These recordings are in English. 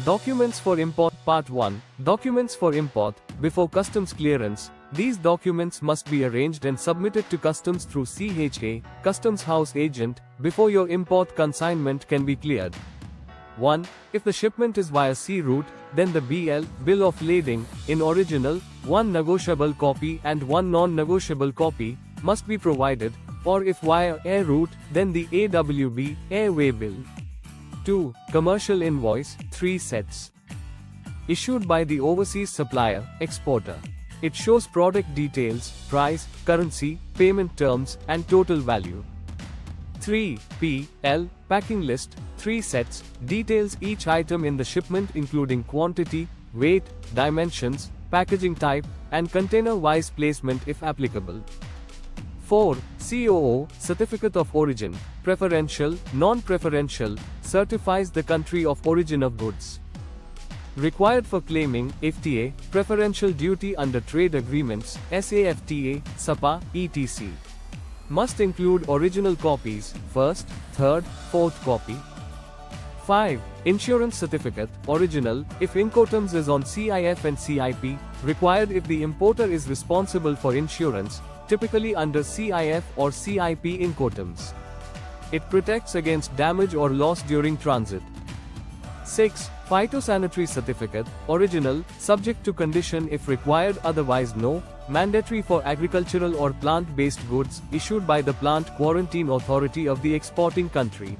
Documents for import. Part 1. Documents for import. Before customs clearance, these documents must be arranged and submitted to customs through CHA, Customs House Agent, before your import consignment can be cleared. 1. If the shipment is via sea route, then the Bill of Lading, in original, one negotiable copy and one non-negotiable copy, must be provided, or if via air route, then the AWB, Airway Bill. 2. Commercial invoice, 3 sets. Issued by the overseas supplier, exporter. It shows product details, price, currency, payment terms, and total value. 3. PL, packing list, 3 sets, details each item in the shipment including quantity, weight, dimensions, packaging type, and container-wise placement if applicable. 4. COO, Certificate of Origin, preferential, non-preferential, certifies the country of origin of goods. Required for claiming, FTA, preferential duty under trade agreements, SAFTA, SAPA, etc. Must include original copies, first, third, fourth copy. 5. Insurance certificate, original, if Incoterms is on CIF and CIP, required if the importer is responsible for insurance, typically under CIF or CIP Incoterms. It protects against damage or loss during transit. 6. Phytosanitary certificate, original, subject to condition if required otherwise no, mandatory for agricultural or plant-based goods, issued by the Plant Quarantine Authority of the exporting country.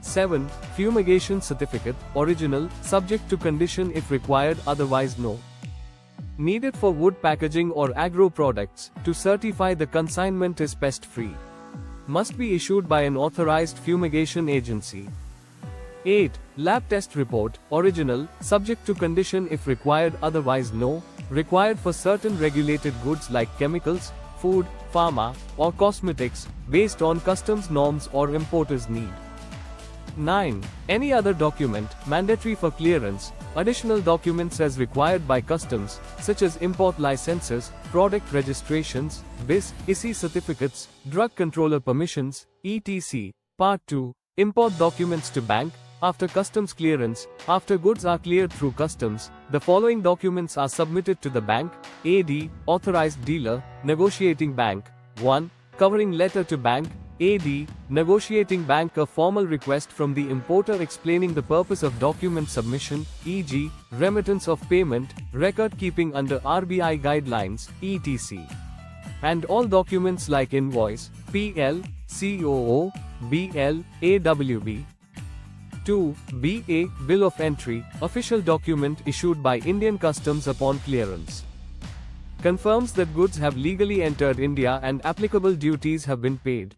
7. Fumigation certificate, original, subject to condition if required otherwise no. Needed for wood packaging or agro products, to certify the consignment is pest-free. Must be issued by an authorized fumigation agency. 8. Lab test report, original, subject to condition if required otherwise no, required for certain regulated goods like chemicals, food, pharma, or cosmetics, based on customs norms or importer's need. 9. Any other document, mandatory for clearance, additional documents as required by customs, such as import licenses, product registrations, BIS, ISI certificates, drug controller permissions, etc. Part 2. Import documents to bank. After customs clearance, after goods are cleared through customs, the following documents are submitted to the bank, AD, authorized dealer, negotiating bank. 1. Covering letter to bank, AD, negotiating bank a formal request from the importer explaining the purpose of document submission, e.g., remittance of payment, record keeping under RBI guidelines, etc. And all documents like invoice, PL, COO, BL, AWB. 2. BA, Bill of Entry, official document issued by Indian Customs upon clearance. Confirms that goods have legally entered India and applicable duties have been paid.